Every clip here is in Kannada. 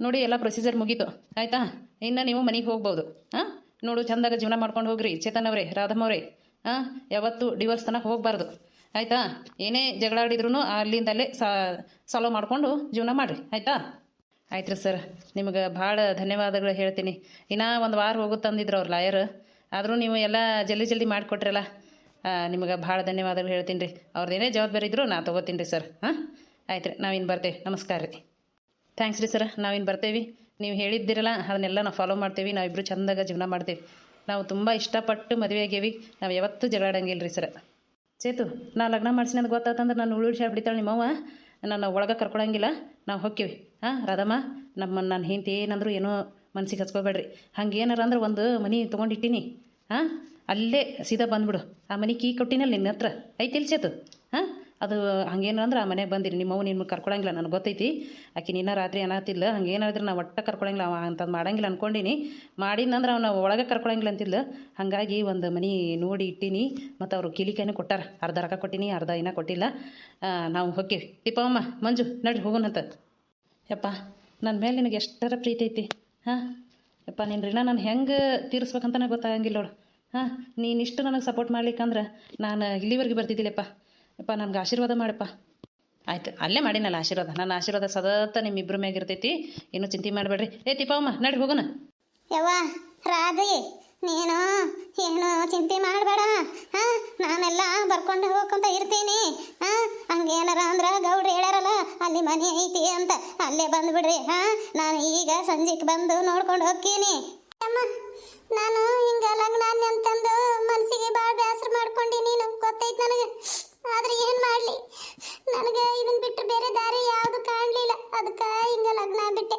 ನೋಡಿ ಎಲ್ಲ ಪ್ರೊಸೀಜರ್ ಮುಗೀತು ಆಯಿತಾ. ಇನ್ನು ನೀವು ಮನೆಗೆ ಹೋಗ್ಬೋದು. ಹಾಂ, ನೋಡು ಚಂದಾಗ ಜೀವನ ಮಾಡ್ಕೊಂಡು ಹೋಗ್ರಿ ಚೇತನ್ ಅವರೇ, ರಾಧಮ್ಮವ್ರೆ. ಹಾಂ, ಯಾವತ್ತೂ ಡಿವೋರ್ಸ್ ತನಕ ಹೋಗಬಾರ್ದು ಆಯಿತಾ. ಏನೇ ಜಗಳ ಆಡಿದ್ರೂ ಅಲ್ಲಿಂದಲ್ಲೇ ಸಾಲ್ವ್ ಮಾಡಿಕೊಂಡು ಜೀವನ ಮಾಡಿರಿ ಆಯಿತಾ. ಆಯ್ತು ರೀ ಸರ್, ನಿಮಗೆ ಭಾಳ ಧನ್ಯವಾದಗಳು ಹೇಳ್ತೀನಿ. ಇನ್ನೂ ಒಂದು ವಾರ ಹೋಗುತ್ತಂದಿದ್ರು ಅವ್ರು ಲಾಯರ್, ಆದರೂ ನೀವು ಎಲ್ಲ ಜಲ್ದಿ ಜಲ್ದಿ ಮಾಡಿಕೊಟ್ರಲ್ಲ, ನಿಮಗೆ ಭಾಳ ಧನ್ಯವಾದಗಳು ಹೇಳ್ತೀನಿ ರೀ. ಅವ್ರದ್ದೇನೇ ಜವಾಬ್ದಾರಿ ಇದ್ದರೂ ನಾ ತೊಗೋತೀನಿ ರೀ ಸರ್. ಹಾಂ, ಆಯ್ತು ರೀ, ನಾವಿನ್ನು ಬರ್ತೇವೆ. ನಮಸ್ಕಾರ ರೀ. ಥ್ಯಾಂಕ್ಸ್ ರೀ ಸರ್, ನಾವಿನ್ನು ಬರ್ತೇವೆ. ನೀವು ಹೇಳಿದ್ದಿರಲ್ಲ ಅದನ್ನೆಲ್ಲ ನಾವು ಫಾಲೋ ಮಾಡ್ತೇವೆ. ನಾವಿಬ್ಬರು ಚಂದಾಗ ಜೀವನ ಮಾಡ್ತೇವೆ. ನಾವು ತುಂಬ ಇಷ್ಟಪಟ್ಟು ಮದುವೆ ಆಗೇವಿ. ನಾವು ಯಾವತ್ತೂ ಜಗಳಾಡಂಗಿಲ್ಲ ರೀ ಸರ್. ಚೇತು, ನಾ ಲಗ್ನ ಮಾಡಿಸಿ ನನಗೆ ಗೊತ್ತಾತಂದ್ರೆ ನಾನು ಉಳಿಸಿ ಬಿಡ್ತಾಳೆ ನಿಮ್ಮವ್ವ. ನಾನು ಒಳಗೆ ಕರ್ಕೊಳಂಗಿಲ್ಲ, ನಾವು ಹೋಗ್ತೀವಿ. ಹಾಂ ರಾಧಮ್ಮ, ನನ್ನ ಹೆಂಡತಿ ಏನಂದ್ರು ಏನೋ ಮನ್ಸಿಗೆ ಹಚ್ಕೋಬೇಡ್ರಿ. ಹಂಗೆ ಏನಾರ ಅಂದ್ರೆ ಒಂದು ಮನೆ ತೊಗೊಂಡಿಟ್ಟಿನಿ. ಹಾಂ, ಅಲ್ಲೇ ಸೀದಾ ಬಂದುಬಿಡು. ಆ ಮನೆ ಕೀ ಕೊಟ್ಟಿನಲ್ಲ ನಿನ್ನ ಹತ್ರ ಐತಿಲ್ ಚೇತು. ಹಾಂ, ಅದು ಹಂಗೇನಂದ್ರೆ ಆ ಮನೆಗೆ ಬಂದಿರಿ. ನಿಮ್ಮವ್ವ ನಿಮ್ಗೆ ಕರ್ಕೊಳಂಗಿಲ್ಲ ನನಗೆ ಗೊತ್ತೈತಿ. ಆಕೆ ನಿನ್ನ ರಾತ್ರಿ ಅನ್ನತ್ತಿಲ್ಲ ಹಂಗೇನಾದ್ರೆ ನಾವು ಒಟ್ಟು ಕರ್ಕೊಳಂಗಿಲ್ಲ. ಅವ ಅಂಥದ್ದು ಮಾಡಂಗಿಲ್ಲ ಅಂದ್ಕೊಂಡಿನಿ. ಮಾಡಿನಂದ್ರೆ ಅವನ ಒಳಗೆ ಕರ್ಕೊಳಂಗಿಲ್ಲ ಅಂತಿಲ್ಲ. ಹಾಗಾಗಿ ಒಂದು ಮನೆ ನೋಡಿ ಇಟ್ಟೀನಿ. ಮತ್ತು ಅವರು ಕಿಲಿಕಾಯಿನೂ ಕೊಟ್ಟಾರ. ಅರ್ಧ ರೊಕ್ಕ ಕೊಟ್ಟಿನಿ, ಅರ್ಧ ಇನ್ನೂ ಕೊಟ್ಟಿಲ್ಲ. ನಾವು ಹೋಗ್ತೀವಿ. ಟಿಪ್ಪಮ್ಮ, ಮಂಜು ನಡ್ರಿ ಹೋಗೋಣಂತ. ಯಪ್ಪ, ನನ್ನ ಮೇಲೆ ನಿನಗೆ ಎಷ್ಟರ ಪ್ರೀತಿ ಐತಿ. ಹಾಂ ಯಪ್ಪ, ನಿನ್ನ ಋಣ ನಾನು ಹೆಂಗೆ ತೀರಿಸ್ಬೇಕಂತನೇ ಗೊತ್ತಾಗಂಗಿಲ್ಲ ನೋಡು. ಹಾಂ, ನೀನಿಷ್ಟು ನನಗೆ ಸಪೋರ್ಟ್ ಮಾಡ್ಲಿಕ್ಕಂದ್ರೆ ನಾನು ಇಲ್ಲಿವರೆಗೆ ಬರ್ತಿದ್ದಿಲ್ಲಪ್ಪ. ಯಪ್ಪ, ನನಗೆ ಆಶೀರ್ವಾದ ಮಾಡಪ್ಪ. ಆಯ್ತು, ಅಲ್ಲೇ ಮಾಡಿನಲ್ಲ ಆಶೀರ್ವಾದ. ನನ್ನ ಆಶೀರ್ವಾದ ಸದಾ ನಿಮ್ಮಿಬ್ಬರ ಮ್ಯಾಗ ಇರ್ತೈತಿ. ಏನೂ ಚಿಂತೆ ಮಾಡಬೇಡ್ರಿ. ತಿಪ್ಪಮ್ಮ ನಡ್ರಿ ಹೋಗೋಣ. ಯವ್ವ ರಾಧೆ, ನೀನು ಏನು ಚಿಂತೆ ಮಾಡಬೇಡ. ಹಾಂ, ನಾನೆಲ್ಲ ಬರ್ಕೊಂಡು ಹೋಗ್ಕೊಂತ ಇರ್ತೀನಿ. ಹಾಂ, ಹಂಗೇನಾರ ಅಂದ್ರೆ ಗೌಡ್ರು ಹೇಳ್ಯಾರಲ್ಲ ಅಲ್ಲಿ ಮನೆ ಐತಿ ಅಂತ, ಅಲ್ಲೇ ಬಂದುಬಿಡ್ರಿ. ಹಾಂ, ನಾನು ಈಗ ಸಂಜೆಗೆ ಬಂದು ನೋಡ್ಕೊಂಡು ಹೋಗ್ತೀನಿ. ಅಮ್ಮ, ನಾನು ಹಿಂಗೆ ಲಗ್ನ ಅಂತಂದು ಮನಸ್ಸಿಗೆ ಭಾಳ ಬೇಸರ ಮಾಡ್ಕೊಂಡೀನಿ. ನಂಗೆ ಗೊತ್ತೈತೆ ನನಗೆ. ಆದ್ರೆ ಏನು ಮಾಡಲಿ, ನನಗೆ ಇದನ್ನು ಬಿಟ್ಟು ಬೇರೆ ದಾರಿ ಯಾವುದು ಕಾಣಲಿಲ್ಲ. ಅದಕ್ಕೆ ಹಿಂಗೆ ಲಗ್ನ ಬಿಟ್ಟೆ.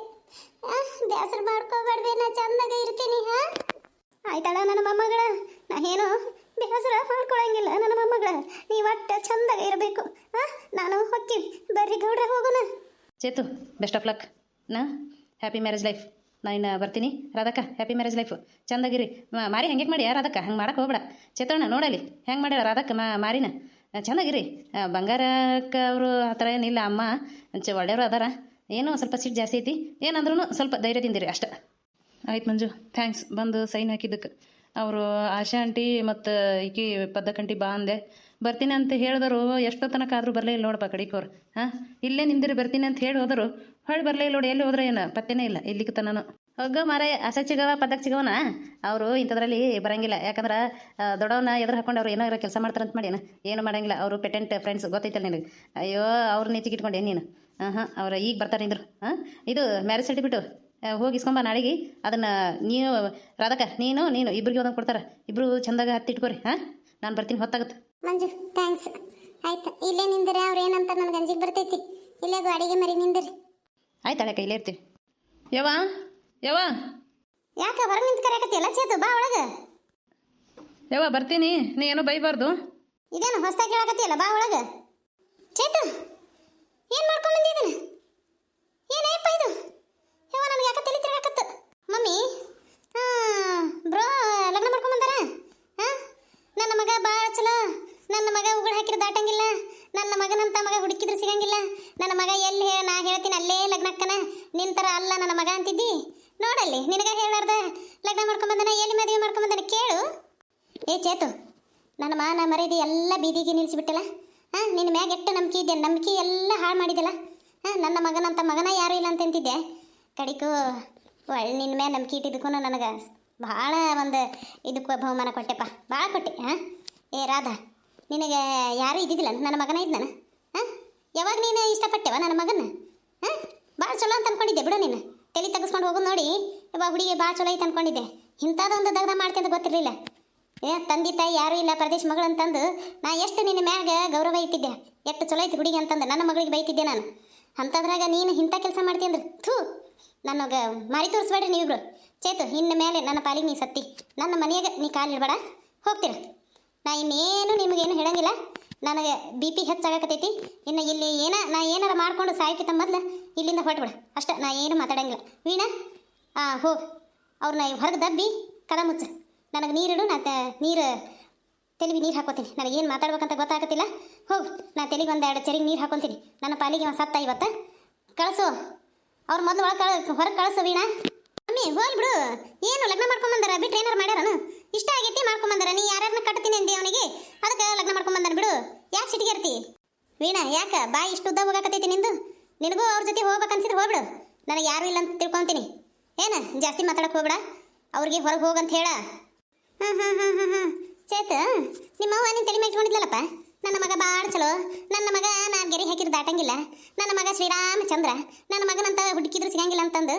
ಬೇಸರ ಮಾಡ್ಕೋಬೇಡ್ರಿ, ನಾ ಚಂದಾಗ ಇರ್ತೀನಿ. ಹಾಂ, ಆಯ್ತಳ ನನ್ನ ಮೊಮ್ಮಗಳ. ನಾ ಏನು ಬೇಸರ ಮಾಡ್ಕೊಳಂಗಿಲ್ಲ ನನ್ನ ಮೊಮ್ಮಗಳ. ನೀವು ಒಟ್ಟು ಚಂದಾಗ ಇರಬೇಕು. ಹಾಂ, ನಾನು ಹೋಗ್ತೀವಿ. ಬರ್ರಿ ಗೌಡ್ರ ಹೋಗೋಣ. Chetu, best of luck. Happy marriage life. ನಾನು ಇನ್ನು ಬರ್ತೀನಿ. ರಾಧಕ್ಕ, ಹ್ಯಾಪಿ ಮ್ಯಾರೇಜ್ ಲೈಫು. ಚಂದಾಗಿರಿ. ಮಾರಿ ಹೆಂಗೆ ಮಾಡಿ ರಾಧಕ್ಕ, ಹಂಗೆ ಮಾಡಕ್ಕೆ ಹೋಗ್ಬೇಡ. ಚೇತಣ್ಣ ನೋಡಲಿ ಹೆಂಗೆ ಮಾಡ್ಯಾಳ ರಾಧಕ್ಕ ಮಾರಿನ. ಚೆನ್ನಾಗಿರಿ. ಬಂಗಾರಕ್ಕೆ ಅವರು ಆ ಥರ ಏನಿಲ್ಲ. ಅಮ್ಮ ಒಳ್ಳೆಯವರು ಅದಾರ. ಏನೋ ಸ್ವಲ್ಪ ಸೀಟ್ ಜಾಸ್ತಿ ಐತಿ. ಏನಂದ್ರೂ ಸ್ವಲ್ಪ ಧೈರ್ಯದಿಂದಿರಿ ಅಷ್ಟೆ. ಆಯ್ತು ಮಂಜು, ಥ್ಯಾಂಕ್ಸ್ ಬಂದು ಸೈನ್ ಹಾಕಿದ್ದಕ್ಕೆ. ಅವರು ಆಶಾ ಆಂಟಿ ಮತ್ತು ಈಕಿ ಪದ್ದಕಂಟಿ ಬಾ ಅಂದೆ. ಬರ್ತೀನಿ ಅಂತ ಹೇಳಿದರು. ಎಷ್ಟೋ ತನಕ ಆದರೂ ಬರಲೇ ಇಲ್ಲ ನೋಡಪ್ಪ ಕಡಿಕೋರು. ಹಾಂ, ಇಲ್ಲೇ ನಿಂದಿರಿ ಬರ್ತೀನಿ ಅಂತ ಹೇಳಿ ಹೋದರು. ಹೊಳ್ಳಿ ಬರಲೇ ಇಲ್ಲ ನೋಡಿ. ಎಲ್ಲಿ ಹೋದ್ರೆ ಏನು ಪತ್ತೆನೇ ಇಲ್ಲ ಇಲ್ಲಿಗೆ ತನನು. ಹೋಗ ಮಾರೇ, ಆಸೆ ಸಿಗವ ಪದಕ್ಕೆ ಸಿಗವನ. ಅವರು ಇಂಥದ್ರಲ್ಲಿ ಬರೋಂಗಿಲ್ಲ. ಯಾಕಂದ್ರೆ ದೊಡ್ಡವನ್ನ ಎದುರು ಹಾಕೊಂಡು ಅವ್ರು ಏನಾರ ಕೆಲಸ ಮಾಡ್ತಾರಂತ ಮಾಡಿ ಏನು ಮಾಡೋಂಗಿಲ್ಲ. ಅವರು ಪೆಟೆಂಟ್ ಫ್ರೆಂಡ್ಸ್ ಗೊತ್ತೈತಲ್ಲ ನಿನಗೆ. ಅಯ್ಯೋ, ಅವ್ರು ನೀಚಿಗೆ ಇಟ್ಕೊಂಡೆ ನೀನು. ಹಾಂ, ಅವ್ರು ಈಗ ಬರ್ತಾರೆ ನಿಂದ್ರು. ಹಾಂ, ಇದು ಮ್ಯಾರೇಜ್ ಸರ್ಟಿಫಿಕೇಟು ಹೋಗಿ ಇಸ್ಕೊಂಬ ನಾಳೆಗೆ. ಅದನ್ನು ನೀವು ರಾಧಕ್ಕ ನೀನು ಇಬ್ಬರಿಗೆ ಒಂದೊಂದು ಕೊಡ್ತಾರೆ. ಇಬ್ಬರು ಚಂದಾಗ ಹತ್ತಿಟ್ಕೋರಿ. ಹಾಂ, ನಾನು ಬರ್ತೀನಿ, ಹೊತ್ತಾಗುತ್ತೆ. ಮಂಜು ಥ್ಯಾಂಕ್ಸ್. ಆಯ್ತು, ಇಲ್ಲೇ ನಿಂದರೆ ಅವ್ರು ಏನಂತ ನನಗೆ ಅಂಜಿಗೆ ಬರ್ತೈತಿ. ಇಲ್ಲೇ ಗಾಡಿಗೆ ಮರಿ ನಿಂದಿರಿ. ಆಯ್ತು, ಅಳಕ ಇಲ್ಲೇ ಇರ್ತೀವಿ. ಯವ್ವ ಯವ್ವ, ಯಾಕೆ ಹೊರಗೆ ನಿಂತು ಕರೆಯಕತ್ತಿಯಲ್ಲ ಚೇತು? ಬಾ ಒಳಗೆ. ಯವ್ವ ಬರ್ತೀನಿ, ನೀ ಏನೋ ಬೈಬಾರ್ದು. ಇದೇನು ಹೊಸ್ದಾಗಿ ಕೇಳಕತ್ತಿಯಲ್ಲ? ಬಾ ಒಳಗೆ. ಚೇತು, ಏನು ಮಾಡ್ಕೊಂಡು ಬಂದಿದ್ದಾನೆ? ಏನಪ್ಪ ಇದು? ಯವ್ವ, ನನಗೆ ಯಾಕೆ ತಲೆ ತಿರುಗಾಕತ್ತು. ಮಮ್ಮಿ, ಬ್ರೋ ಲಗ್ನ ಮಾಡ್ಕೊಂಡು ಬಂದಾರ. ಹಾಂ, ನನ್ನ ಮಗ ಭಾಳ ಚಲೋ. ನನ್ನ ಮಗ ಉಗುಳು ಹಾಕಿದ್ರೆ ದಾಟಂಗಿಲ್ಲ. ನನ್ನ ಮಗನಂತ ಮಗ ಹುಡುಕಿದ್ರೆ ಸಿಗಂಗಿಲ್ಲ. ನನ್ನ ಮಗ ಎಲ್ಲಿ ನಾ ಹೇಳ್ತೀನಿ ಅಲ್ಲೇ ಲಗ್ನಕ್ಕನ. ನಿಂತರ ಅಲ್ಲ ನನ್ನ ಮಗ ಅಂತಿದ್ದಿ. ನೋಡಲ್ಲಿ ನಿನಗೆ ಹೇಳಾರ್ದ ಲಗ್ನ ಮಾಡ್ಕೊಂಬಂದನ, ಎಲ್ಲಿ ಮದುವೆ ಮಾಡ್ಕೊಂಬಂದನ ಕೇಳು. ಏ ಚೇತು, ನನ್ನ ಮಾನ ಮರ್ಯಾದೆ ಎಲ್ಲ ಬೀದಿಗೆ ನಿಲ್ಲಿಸಿಬಿಟ್ಟಲ್ಲ. ಹಾಂ, ನಿನ್ನ ಮ್ಯಾಗ ಎಷ್ಟು ನಂಬಿಕೆ ಇದೆ, ನಂಬಿಕೆ ಎಲ್ಲ ಹಾಳು ಮಾಡಿದಲ್ಲ. ಹಾಂ, ನನ್ನ ಮಗನಂತ ಮಗನ ಯಾರೂ ಇಲ್ಲ ಅಂತಂತಿದ್ದೆ. ಕಡಿಕು ಒಳ್ಳೆ ನಿನ್ನ ಮ್ಯಾಗ ನಂಬಿಕೆ ಇಟ್ಟಿದ್ದಕ್ಕೂ ನನಗೆ ಭಾಳ ಒಂದು ಇದಕ್ಕೆ ಬಹುಮಾನ ಕೊಟ್ಟೆಪ್ಪ, ಭಾಳ ಕೊಟ್ಟೆ. ಹಾಂ, ಏ ರಾಧಾ, ನಿನಗೆ ಯಾರೂ ಇದ್ದಿದ್ದಿಲ್ಲ ನನ್ನ ಮಗನ ಇದ್ನ? ಹಾಂ, ಯಾವಾಗ ನೀನು ಇಷ್ಟಪಟ್ಟೆವ ನನ್ನ ಮಗನ? ಹಾಂ, ಭಾಳ ಚಲೋ ಅಂತ ಅಂದ್ಕೊಂಡಿದ್ದೆ ಬಿಡು. ನೀನು ತಲೆ ತೆಗೆಸ್ಕೊಂಡು ಹೋಗೋದು ನೋಡಿ ಇವಾಗ ಹುಡುಗಿ ಭಾಳ ಚಲೋ ಐತೆ ಅಂದ್ಕೊಂಡಿದ್ದೆ. ಇಂಥದ್ದೊಂದು ದಗ್ಧ ಮಾಡ್ತೀನಿ ಅಂತ ಗೊತ್ತಿರಲಿಲ್ಲ. ತಂದೆ ತಾಯಿ ಯಾರೂ ಇಲ್ಲ, ಪ್ರದೇಶ ಮಗಳು ಅಂತಂದು ನಾ ಎಷ್ಟು ನಿನ್ನ ಮ್ಯಾಗ ಗೌರವ ಇಟ್ಟಿದ್ದೆ. ಎಷ್ಟು ಚಲೋ ಐತಿ ಹುಡುಗಿ ಅಂತಂದು ನನ್ನ ಮಗಳಿಗೆ ಬೈತಿದ್ದೆ ನಾನು. ಅಂಥದ್ರಾಗ ನೀನು ಇಂಥ ಕೆಲಸ ಮಾಡ್ತೀನಿ ಅಂದ್ರೆ ಥೂ, ನನಗೆ ಮಾರಿ ತೋರಿಸ್ಬೇಡ್ರಿ ನೀವಿಬ್ರು. ಚೇತು, ಇನ್ನು ಮೇಲೆ ನನ್ನ ಪಾಲಿಗೆ ನೀ ಸತ್ತಿ. ನನ್ನ ಮನೆಯಾಗ ನೀ ಕಾಲಿಡ್ಬೇಡ, ಹೋಗ್ತೀರ. ನಾ ಇನ್ನೇನು ನಿಮಗೇನು ಹೇಳಂಗಿಲ್ಲ. ನನಗೆ BP ಹೆಚ್ಚಾಗಕತ್ತೈತಿ. ಇನ್ನು ಇಲ್ಲಿ ನಾ ಏನಾರ ಮಾಡ್ಕೊಂಡು ಸಾಯ್ಕಿತ ಮೊದಲು ಇಲ್ಲಿಂದ ಹೊರಟ್ಬಿಡ ಅಷ್ಟೇ. ನಾ ಏನು ಮಾತಾಡಂಗಿಲ್ಲ. ವೀಣಾ, ಹೋಗಿ ಅವ್ರನ್ನ ಹೊರಗೆ ದಬ್ಬಿ ಕದ ಮುಚ್ಚ. ನನಗೆ ನೀರಿಡು, ನಾ ನೀರು ತೆಲಿಗೆ ನೀರು ಹಾಕೋತೀನಿ. ನನಗೇನು ಮಾತಾಡ್ಬೇಕಂತ ಗೊತ್ತಾಗತ್ತಿಲ್ಲ. ಹೋಗಿ ನಾ ತೆಲಿಗೆ ಒಂದೆರಡು ಚೆರಿಗೆ ನೀರು ಹಾಕೊತೀನಿ. ನನ್ನ ಪಾಲಿಗೆ ಸತ್ತ ಇವತ್ತು ಕಳಿಸು. ಅವ್ರು ಮೊದಲು ಹೊರಗೆ ಕಳಿಸು ವೀಣಾ. ಮಮ್ಮಿ ಹೋಗ್ಲಿ ಬಿಡು, ಏನು ಲಗ್ನ ಮಾಡ್ಕೊಂಬಂದಾರ ಬಿಟ್ರೆ ಏನಾರು ಮಾಡ್ಯಾರನು? ಇಷ್ಟ ಆಗೈತಿ ಮಾಡ್ಕೊಂಬಂದಾರ, ನೀ ಯಾರ್ಯಾರನ್ನ ಕಟ್ತೀನಿ ಅಂದಿ ಅವನಿಗೆ, ಅದಕ್ಕೆ ಲಗ್ನ ಮಾಡ್ಕೊಂಬಂದಾನ ಬಿಡು. ಯಾಕೆ ಸಿಟಿಗೆ ಇರ್ತಿ ವೀಣಾ? ಯಾಕೆ ಬಾಯಿ ಇಷ್ಟು ಉದ್ದ ಹೋಗಾಕತ್ತೈತಿ ನಿಂದು? ನಿನಗೂ ಅವ್ರ ಜೊತೆ ಹೋಗ್ಬೇಕು ಅನ್ಸಿದ್ರೆ ಹೋಗ್ಬಿಡು, ನನಗೆ ಯಾರೂ ಇಲ್ಲ ಅಂತ ತಿಳ್ಕೊತೀನಿ. ಏನು ಜಾಸ್ತಿ ಮಾತಾಡಕ್ಕೆ ಹೋಗ್ಬೇಡ, ಅವ್ರಿಗೆ ಹೊರಗೆ ಹೋಗಂತ ಹೇಳ. ಹಾಂ ಚೇತ, ನಿಮ್ಮವ್ವ ನೀನು ತಲೆ ಮೇಲೆ ಇಟ್ಕೊಂಡಿದ್ಲಲ್ಲಪ್ಪ, ನನ್ನ ಮಗ ಭಾಳ ಚಲೋ, ನನ್ನ ಮಗ ನಾನು ಗೆರೆ ಹಾಕಿದ್ರೆ ದಾಟಂಗಿಲ್ಲ, ನನ್ನ ಮಗ ಶ್ರೀರಾಮಚಂದ್ರ, ನನ್ನ ಮಗನಂತ ಹುಡುಕಿದ್ರು ಸಿಗಂಗಿಲ್ಲ ಅಂತಂದು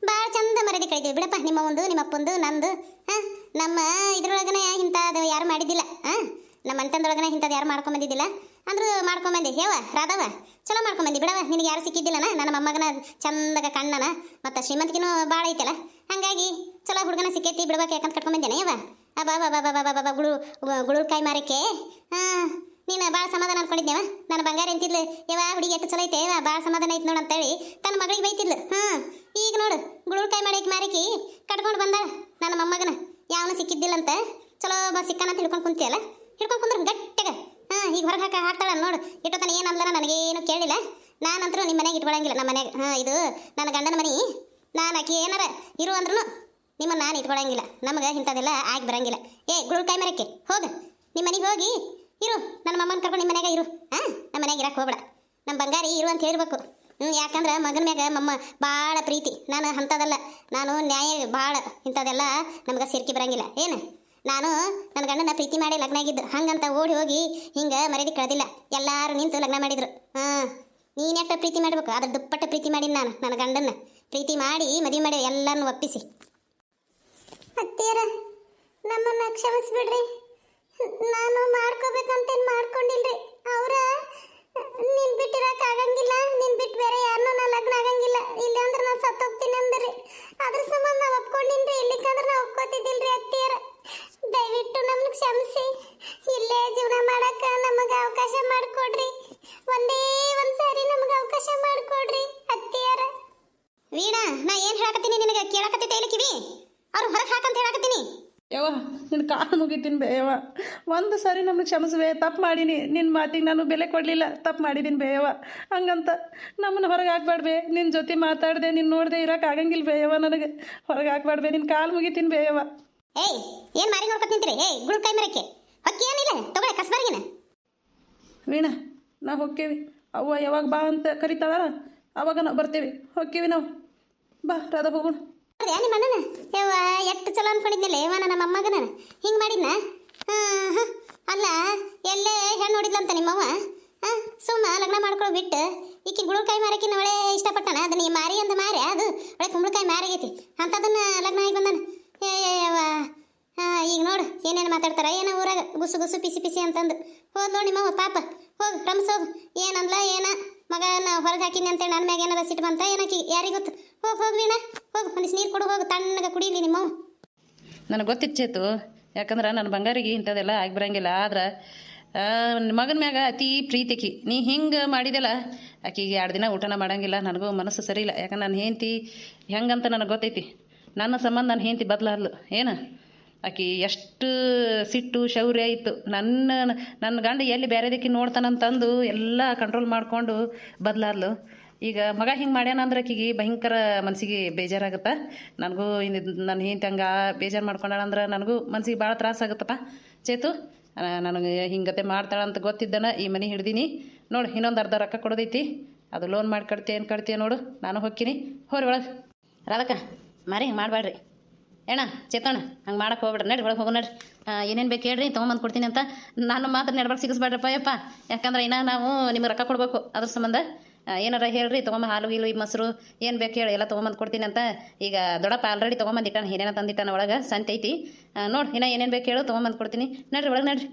ಭಾಳ ಚಂದ ಮರ್ಯಾದೆ ಕಳಿತೀವಿ ಬಿಡಪ್ಪ. ನಿಮ್ಮ ಒಂದು ನಿಮ್ಮ ಅಪ್ಪಂದು ನಂದು. ಹಾಂ, ನಮ್ಮ ಇದ್ರೊಳಗನೆ ಇಂಥದ್ದು ಯಾರು ಮಾಡಿದ್ದಿಲ್ಲ. ಹಾಂ, ನಮ್ಮ ಅಂಟಂದೊಳಗನೆ ಇಂಥದ್ದು ಯಾರು ಮಾಡ್ಕೊಂಬಂದಿದ್ದಿಲ್ಲ ಅಂದ್ರೂ ಮಾಡ್ಕೊಂಬಂದಿ. ಹೇವ ರಾಧವ, ಚಲೋ ಮಾಡ್ಕೊಂಬಂದಿ ಬಿಡವ. ನಿನಗೆ ಯಾರು ಸಿಕ್ಕಿದ್ದಿಲ್ಲನ, ನನ್ನ ಮೊಮ್ಮಗನ ಚಂದಗ ಕಣ್ಣನ ಮತ್ತು ಶ್ರೀಮಂತಿನೂ ಭಾಳ ಐತಲ್ಲ, ಹಾಗಾಗಿ ಚಲೋ ಹುಡುಗನ ಸಿಕ್ಕೈತಿ ಬಿಡ್ಬೇಕು ಯಾಕಂತ ಕಟ್ಕೊಂಬಂದೇನೆ ಯವ. ಬಾ ಬಾ ಬಾ ಬಾ ಬಾ ಬಾ ಗುಳುಕಾಯಿ ಮಾರಕ್ಕೆ. ಹಾಂ, ನೀನು ಭಾಳ ಸಮಾಧಾನ ಅನ್ಕೊಂಡಿದ್ದೇವ. ನನ್ನ ಬಂಗಾರ ಅಂತಿದ್ಲು, ಯವ ಹುಡುಗಿ ಎಷ್ಟು ಚಲೋ ಐತೆ, ಭಾಳ ಸಮಾಧಾನ ಐತೆ ನೋಡು ಅಂತೇಳಿ ತನ್ನ ಮಗಳಿಗೆ ಬೈತಿದ್ಲು. ಹಾಂ, ಈಗ ನೋಡು ಗುಳುಕಾಯಿ ಮಾರಕ್ಕೆ ಕಟ್ಕೊಂಡು ಬಂದ ನನ್ನ ಮೊಮ್ಮಗನ. ಯಾವನು ಸಿಕ್ಕಿದ್ದಿಲ್ಲ ಅಂತ ಚಲೋ ಸಿಕ್ಕನ ಅಂತ ಹಿಡ್ಕೊಂಡು ಕುಂತಿಯಲ್ಲ, ಹಿಡ್ಕೊಂಡು ಕುಂದ್ರೆ ಗಟ್ಟಿಗೆ. ಹಾಂ, ಈಗ ಹೊರಗೆ ಹಾಕ್ತಾಳ ನೋಡು. ಇಟ್ಟೋತನ ಏನು ಅಂದ್ಲ ನನಗೇನು ಕೇಳಿಲ್ಲ. ನಾನಂತರೂ ನಿಮ್ಮ ಮನೆಗೆ ಇಟ್ಕೊಳಂಗಿಲ್ಲ, ನಮ್ಮ ಮನೆಗೆ. ಹಾಂ, ಇದು ನನ್ನ ಗಂಡನ ಮನೆ, ನಾನು ಆಕಿ ಏನಾರ ಇರು ಅಂದ್ರೂ ನಿಮ್ಮನ್ನು ನಾನು ಇಟ್ಕೊಳಂಗಿಲ್ಲ. ನಮಗೆ ಇಂಥದ್ದೆಲ್ಲ ಆಗಿ ಬರಂಗಿಲ್ಲ. ಏ ಗುಳುಕಾಯಿ ಮರಕ್ಕೆ ಹೋಗು, ನಿಮ್ಮ ಮನೆಗೆ ಹೋಗಿ ಇರು, ನನ್ನ ಮಮ್ಮನ ಕರ್ಕೊಂಡು ನಿಮ್ಮ ಮನೆಗೆ ಇರು. ಹಾಂ, ನಮ್ಮ ಮನೆಗೆ ಇರಕ್ಕೆ ಹೋಗ್ಬೇಡ, ನಮ್ಮ ಬಂಗಾರಿ ಇರು ಅಂತ ಹೇಳ್ಬೇಕು. ಯಾಕಂದ್ರೆ ಮಗನ ಮ್ಯಾಗ ಮಮ್ಮ ಭಾಳ ಪ್ರೀತಿ. ನಾನು ಅಂಥದ್ದಲ್ಲ, ನಾನು ನ್ಯಾಯ ಭಾಳ, ಇಂಥದ್ದೆಲ್ಲ ನಮ್ಗೆ ಸೇರ್ಕೆ ಬರಂಗಿಲ್ಲ. ಏನು, ನಾನು ನನ್ನ ಗಂಡನ ಪ್ರೀತಿ ಮಾಡಿ ಲಗ್ನ ಆಗಿದ್ದು, ಹಂಗಂತ ಓಡಿ ಹೋಗಿ ಹಿಂಗೆ ಮರ್ಯಾದೆ ಕಳೆದಿಲ್ಲ. ಎಲ್ಲರೂ ನಿಂತು ಲಗ್ನ ಮಾಡಿದ್ರು. ಹಾಂ, ನೀನೆಟ್ಟ ಪ್ರೀತಿ ಮಾಡಬೇಕು, ಅದ್ರ ದುಪ್ಪಟ್ಟ ಪ್ರೀತಿ ಮಾಡೀನಿ ನಾನು. ನನ್ನ ಗಂಡನ್ನ ಪ್ರೀತಿ ಮಾಡಿ ಮದುವೆ ಮಾಡಿ ಎಲ್ಲರನ್ನು ಒಪ್ಪಿಸಿ. ಅತ್ತೆಯರ, ನಮ್ಮನ್ನ ಕ್ಷಮಿಸ್ಬಿಡ್ರಿ, ನಾನು ಮಾಡ್ಕೋಬೇಕಂತೇನು ಮಾಡ್ಕೊಂಡಿಲ್ರಿ. ಅವರ ನೀನು ಬಿಟ್ಟಿರಕ್ಕೆ ಆಗಂಗಿಲ್ಲ, ನೀನು ಬಿಟ್ಟು ಬೇರೆ ಯಾರನ್ನೂ ನಾನು ಲಗ್ನ ಆಗಂಗಿಲ್ಲ, ಇಲ್ಲ ಅಂದ್ರೆ ನಾನು ಸತ್ತೋಗ್ತೀನಿ ಅಂದ್ರಿ. ಅದ್ರ ಸಂಬಂಧ ನಾವು ಒಪ್ಕೊಂಡಿನ್ರಿ, ಇಲ್ಲಿಕ್ಕಂದ್ರೆ ನಾವು ಒಪ್ಕೋತಿದ್ದಿಲ್ರಿ. ಅತ್ತೆಯರ, ದಯವಿಟ್ಟು ನಮ್ಮನ್ನ ಕ್ಷಮಿಸಿ, ಇಲ್ಲೇ ಜೀವನ ಮಾಡಕ್ಕೆ ನಮಗೆ ಅವಕಾಶ ಮಾಡಿಕೊಡ್ರಿ. ಒಂದೇ ಒಂದು ಸಾರಿ ನಮಗೆ ಅವಕಾಶ ಮಾಡಿಕೊಡ್ರಿ ಅತ್ತೆಯರ. ವೀಣಾ, ನಾ ಏನು ಹೇಳಕತ್ತೀನಿ ನಿನಗೆ ಕೇಳಕತ್ತೈತೆ ಇಲ್ಲ ಕಿವಿ? ಅವ್ರು ಹೊರಗೆ ಹಾಕಂತ ಹೇಳಕತ್ತೀನಿ. ಯವ್ವ, ನಿನ್ನ ಕಾಲು ಮುಗಿತೀನಿ ಬೇಯವ್ವ, ಒಂದು ಸಾರಿ ನಮ್ಮನ್ನು ಕ್ಷಮಿಸುವೆ. ತಪ್ಪು ಮಾಡೀನಿ, ನಿನ್ನ ಮಾತಿಗೆ ನಾನು ಬೆಲೆ ಕೊಡಲಿಲ್ಲ, ತಪ್ಪು ಮಾಡಿದ್ದೀನಿ ಬೇಯವ್ವ. ಹಂಗಂತ ನಮ್ಮನ್ನು ಹೊರಗೆ ಹಾಕ್ಬಾಡ್ಬೇ. ನಿನ್ನ ಜೊತೆ ಮಾತಾಡಿದೆ, ನಿನ್ನ ನೋಡಿದೆ ಇರೋಕೆ ಆಗಂಗಿಲ್ಲ ಬೇಯವ್ವ, ನನಗೆ ಹೊರಗೆ ಹಾಕ್ಬಾಡ್ಬೇ. ನಿನ್ನ ಕಾಲು ಮುಗಿತೀನಿ ಬೇಯವ್ವ. ಏಯ್, ಏನು ಮಾರಿ ನೋಡ್ಕೊತ ನಿಂತೀರಿ? ಏಯ್ ಗುಳುಕಾಯಿ ಮರಕ್ಕೆ ಹೊಕ್ಕಿ ಏನಿಲ್ಲ ತಗೊಳ್ಳೆ ಕಸ್ಬರ್ಗಿನ. ವೀಣಾ, ನಾವು ಹೋಕ್ಕೇವಿ. ಅವ್ವ ಯಾವಾಗ ಬಾ ಅಂತ ಕರಿತಾಳ, ಅವಾಗ ನಾವು ಬರ್ತೀವಿ. ಹೋಕ್ಕೇವಿ ನಾವು. ಬಾ ರಾಧಾ, ಹೋಗೋಣ. ನಿಮ್ಮ ಅಣ್ಣನ ಯವ್ವ ಎಷ್ಟು ಚಲೋ ಅನ್ಕೊಂಡಿದ್ನಲ್ಲ ಯವ್ವ, ನನ್ನ ಮೊಮ್ಮಗನ ಹಿಂಗೆ ಮಾಡಿದ್ನ. ಹಾಂ, ಅಲ್ಲ ಎಲ್ಲೇ ಹೆಣ್ಣು ನೋಡಿದ್ಲಂತ ನಿಮ್ಮವ್ವ. ಹಾಂ, ಸುಮ್ಮ ಲಗ್ನ ಮಾಡ್ಕೊಳ್ಳೋ ಬಿಟ್ಟು ಈಕಿ ಗುಳುಕಾಯಿ ಮಾರಕಿನ ಒಳ್ಳೆ ಇಷ್ಟಪಟ್ಟಣ. ಅದನ್ನ ಈ ಮಾರಿ ಅಂತ ಮಾರಿ ಅದು ಒಳ್ಳೆ ಕುಂಬಳಕಾಯಿ ಮಾರಿಗೈತಿ ಅಂತದನ್ನ ಲಗ್ನ ಆಗಿ ಬಂದಾನ. ಯವ್ವ, ಈಗ ನೋಡು ಏನೇನು ಮಾತಾಡ್ತಾರ, ಏನೋ ಊರಾಗ ಗುಸು ಗುಸು ಪಿಸಿ ಪಿಸಿ ಅಂತಂದು ಹೋದ್ ನೋಡಿ ನಿಮ್ಮವ್ವ. ಪಾಪ ಹೋಗು ರಮ್ಸೋಗು. ಏನಂದ್ಲ ಏನ ಮಗನ ಹೊರಗೆ ಹಾಕಿನಿ ಅಂತೇಳಿ ನನ್ನ ಮ್ಯಾಗ ಏನಾರ ಸಿಟ್ಟು ಬಂತ ಏನಕ್ಕೆ ಯಾರಿಗೆ ಗೊತ್ತು. ಹೋಗಿ ವೀಣಾ, ಹೋಗು, ಒಂದಿಷ್ಟು ನೀರು ಕೊಡು, ಹೋಗು, ತಣ್ಣಗೆ ಕುಡೀಲಿ ನಿಮ್ಮವ್ವ. ನನಗೆ ಗೊತ್ತಿಚ್ಚೇತು, ಯಾಕಂದ್ರೆ ನನ್ನ ಬಂಗಾರಿಗೆ ಇಂಥದ್ದೆಲ್ಲ ಆಗಿ ಬರಂಗಿಲ್ಲ. ಆದ್ರೆ ಮಗನ ಮ್ಯಾಗ ಅತಿ ಪ್ರೀತಿಕಿ ನೀ ಹಿಂಗೆ ಮಾಡಿದೆಲ್ಲ, ಆಕಿಗೆ 2 ದಿನ ಊಟನ ಮಾಡಂಗಿಲ್ಲ. ನನಗೂ ಮನಸ್ಸು ಸರಿ ಇಲ್ಲ, ಯಾಕಂದ್ರೆ ನನ್ನ ಹೆಂಡತಿ ಹೆಂಗಂತ ನನಗೆ ಗೊತ್ತೈತಿ. ನನ್ನ ಸಂಬಂಧ ನನ್ನ ಹೆಂಡತಿ ಬದಲಾದ್ಲು. ಏನು, ಆಕಿ ಎಷ್ಟು ಸಿಟ್ಟು ಶೌರ್ಯ ಇತ್ತು. ನನ್ನ ಗಂಡ ಎಲ್ಲಿ ಬೇರೆದಕ್ಕೆ ನೋಡ್ತಾನಂತಂದು ಎಲ್ಲ ಕಂಟ್ರೋಲ್ ಮಾಡಿಕೊಂಡು ಬದಲಾದ್ಲು. ಈಗ ಮಗ ಹಿಂಗೆ ಮಾಡ್ಯಾನ ಅಂದ್ರೆ ಆಕಿಗೆ ಭಯಂಕರ ಮನಸ್ಸಿಗೆ ಬೇಜಾರಾಗುತ್ತಾ. ನನಗೂ ನನ್ನ ಹೆಂಡತಿ ಹಂಗೆ ಬೇಜಾರು ಮಾಡ್ಕೊಂಡಾಳಂದ್ರೆ ನನಗೂ ಮನಸ್ಸಿಗೆ ಭಾಳ ತ್ರಾಸಾಗುತ್ತಪ್ಪ. ಚೇತು, ನನಗೆ ಹಿಂಗತೆ ಮಾಡ್ತಾಳಂತ ಗೊತ್ತಿದ್ದನ ಈ ಮನೆ ಹಿಡ್ದೀನಿ ನೋಡು. ಇನ್ನೊಂದು ಅರ್ಧ ರೊಕ್ಕ ಕೊಡೋದೈತಿ, ಅದು ಲೋನ್ ಮಾಡಿ ಕಟ್ತೀಯ ಏನು ಕಟ್ತೀಯ ನೋಡು. ನಾನು ಹೋಗ್ತೀನಿ, ಹೋರಿ ಒಳಗೆ. ರಾಧಕ್ಕ ಮಾರಿ ಹಿಂಗೆ ಮಾಡಬೇಡ್ರಿ. ಏಣ ಚೇತೋಣ, ಹಂಗೆ ಮಾಡಕ್ಕೆ ಹೋಗ್ಬೇಡ್ರಿ. ನಡ್ರಿ ಒಳಗೆ ಹೋಗೋ ನಡ್ರಿ. ಏನೇನು ಬೇಕು ಹೇಳ್ರಿ, ತೊಗೊಂಬಂದು ಕೊಡ್ತೀನಿ ಅಂತ. ನಾನು ಮಾತ್ರ ನೆಡ್ಬಾರ್ದು ಸಿಗಿಸ್ಬೇಡ್ರಪ್ಪ ಯಪ್ಪ, ಯಾಕಂದ್ರೆ ಇನ್ನೂ ನಾವು ನಿಮಗೆ ರೊಕ್ಕ ಕೊಡಬೇಕು. ಅದ್ರ ಸಂಬಂಧ ಏನಾರ ಹೇಳ್ರಿ, ತೊಗೊಂಬ ಹಾಲು ಗೀಲು ಈ ಮೊಸರು ಏನು ಬೇಕು ಹೇಳಿ ಎಲ್ಲ ತೊಗೊಂಬಂದು ಕೊಡ್ತೀನಿ ಅಂತ. ಈಗ ದೊಡ್ಡಪ್ಪ ಆಲ್ರೆಡಿ ತೊಗೊಂಬಂದಿಟ್ಟಾನ, ಏನೇನೋ ತಂದಿಟ್ಟಾನ ಒಳಗೆ ಸಂತೆ ಐತಿ. ನೋಡಿ ಇನ್ನೂ ಏನೇನು ಬೇಕು ಹೇಳು, ತೊಗೊಂಬಂದು ಕೊಡ್ತೀನಿ. ನಡ್ರಿ ಒಳಗೆ ನಡ್ರಿ.